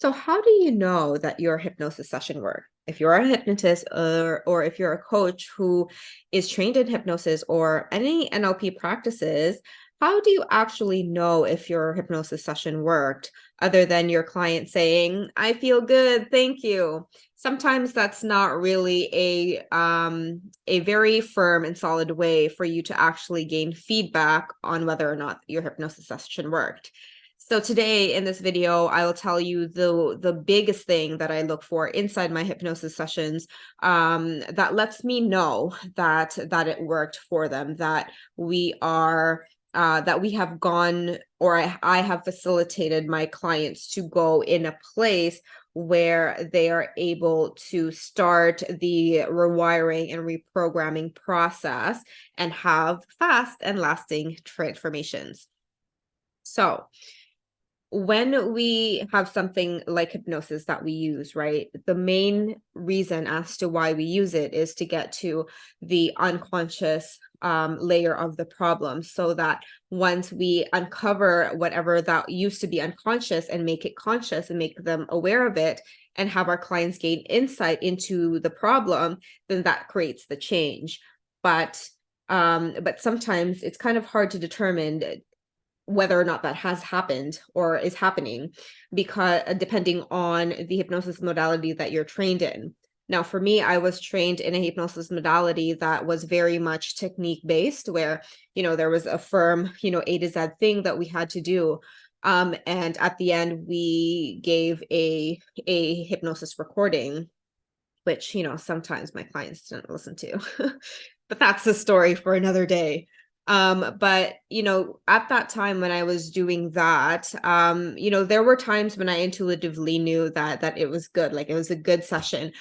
So how do you know that your hypnosis session worked? If you're a hypnotist or if you're a coach who is trained in hypnosis or any NLP practices, how do you actually know if your hypnosis session worked other than your client saying, "I feel good, thank you"? Sometimes that's not really a very firm and solid way for you to actually gain feedback on whether or not your hypnosis session worked. So today in this video, I will tell you the biggest thing that I look for inside my hypnosis sessions, that lets me know that it worked for them, that we have gone, or I have facilitated my clients to go in a place where they are able to start the rewiring and reprogramming process and have fast and lasting transformations. So when we have something like hypnosis that we use, right, the main reason as to why we use it is to get to the unconscious layer of the problem, so that once we uncover whatever that used to be unconscious and make it conscious and make them aware of it and have our clients gain insight into the problem, then that creates the change. But sometimes it's kind of hard to determine whether or not that has happened or is happening, because depending on the hypnosis modality that you're trained in. Now, for me, I was trained in a hypnosis modality that was very much technique based, where, there was a firm, A to Z thing that we had to do. And at the end, we gave a hypnosis recording, which, sometimes my clients didn't listen to, but that's the story for another day. But at that time when I was doing that, there were times when I intuitively knew that it was good, like it was a good session,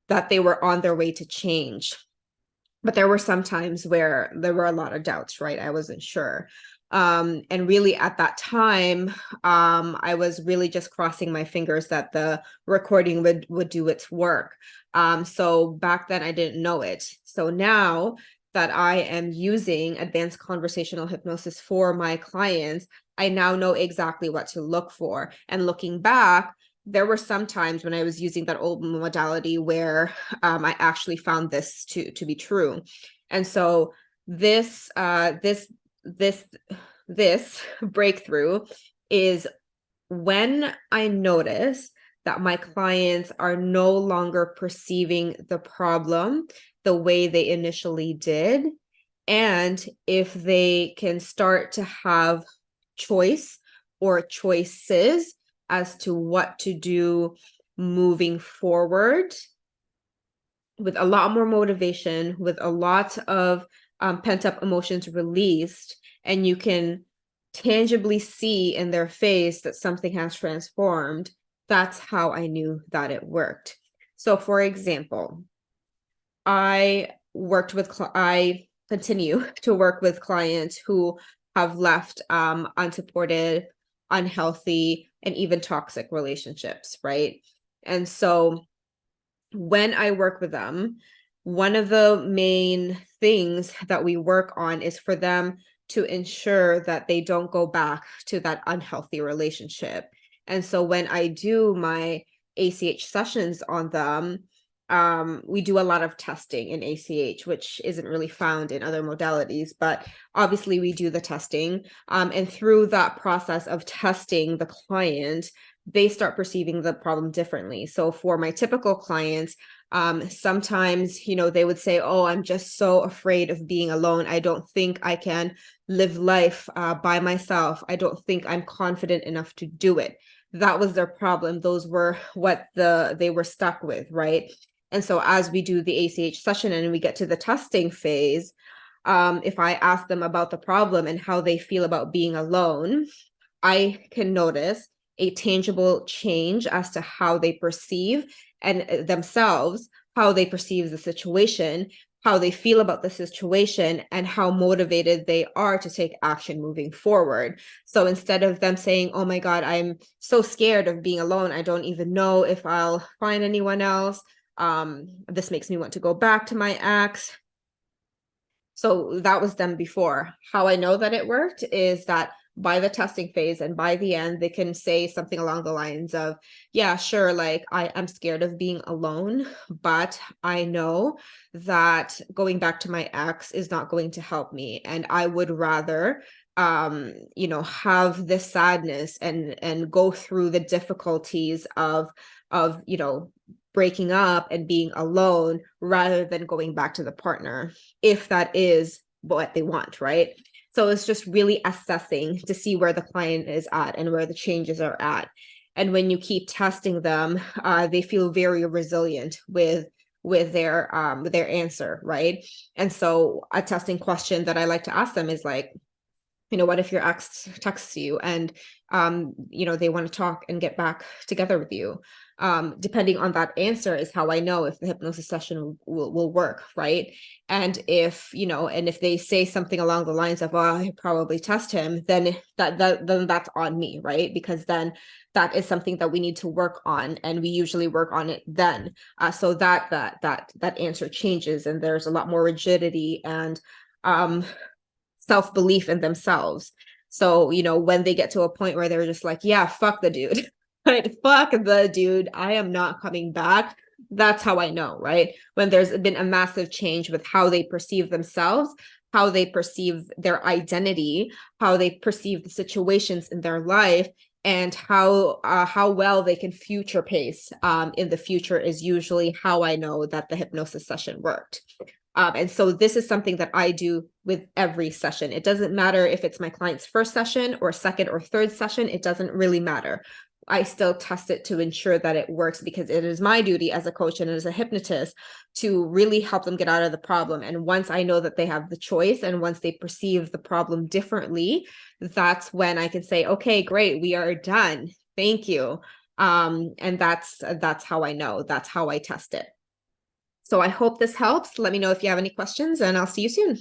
that they were on their way to change. But there were some times where there were a lot of doubts, right? I wasn't sure. And really at that time, I was really just crossing my fingers that the recording would do its work. So back then I didn't know it. So now that I am using advanced conversational hypnosis for my clients, I now know exactly what to look for. And looking back, there were some times when I was using that old modality where I actually found this to be true. And so this breakthrough is when I notice that my clients are no longer perceiving the problem the way they initially did, and if they can start to have choice or choices as to what to do moving forward, with a lot more motivation, with a lot of pent-up emotions released, and you can tangibly see in their face that something has transformed. That's how I knew that it worked. So for example, I continue to work with clients who have left unsupported, unhealthy, and even toxic relationships, right? And so when I work with them, one of the main things that we work on is for them to ensure that they don't go back to that unhealthy relationship. And so when I do my ACH sessions on them, we do a lot of testing in ACH, which isn't really found in other modalities, but obviously we do the testing. And through that process of testing the client, they start perceiving the problem differently. So for my typical clients, sometimes, they would say, "Oh, I'm just so afraid of being alone. I don't think I can live life by myself. I don't think I'm confident enough to do it." That was their problem. Those were what they were stuck with, right? And so as we do the ACH session and we get to the testing phase, if I ask them about the problem and how they feel about being alone, I can notice a tangible change as to how they perceive and themselves, how they perceive the situation, how they feel about the situation, and how motivated they are to take action moving forward. So instead of them saying, "Oh my God, I'm so scared of being alone. I don't even know if I'll find anyone else. This makes me want to go back to my ex." So that was them before. How I know that it worked is that by the testing phase, and by the end, they can say something along the lines of, yeah, sure, like I'm scared of being alone, but I know that going back to my ex is not going to help me. And I would rather have this sadness and go through the difficulties of breaking up and being alone rather than going back to the partner, if that is what they want, right? So it's just really assessing to see where the client is at and where the changes are at. And when you keep testing them, they feel very resilient with their answer, right? And so a testing question that I like to ask them is like, what if your ex texts you and they want to talk and get back together with you? Depending on that answer is how I know if the hypnosis session will work, right? And if they say something along the lines of, "Oh, I probably test him," then then that's on me, right? Because then that is something that we need to work on, and we usually work on it then, so that answer changes, and there's a lot more rigidity and self-belief in themselves. So, when they get to a point where they're just like, yeah, fuck the dude, right? Fuck the dude. I am not coming back. That's how I know, right? When there's been a massive change with how they perceive themselves, how they perceive their identity, how they perceive the situations in their life, and how well they can future pace in the future is usually how I know that the hypnosis session worked. And so this is something that I do with every session. It doesn't matter if it's my client's first session or second or third session. It doesn't really matter. I still test it to ensure that it works, because it is my duty as a coach and as a hypnotist to really help them get out of the problem. And once I know that they have the choice, and once they perceive the problem differently, that's when I can say, okay, great, we are done. Thank you. And that's how I know. That's how I test it. So I hope this helps. Let me know if you have any questions, and I'll see you soon.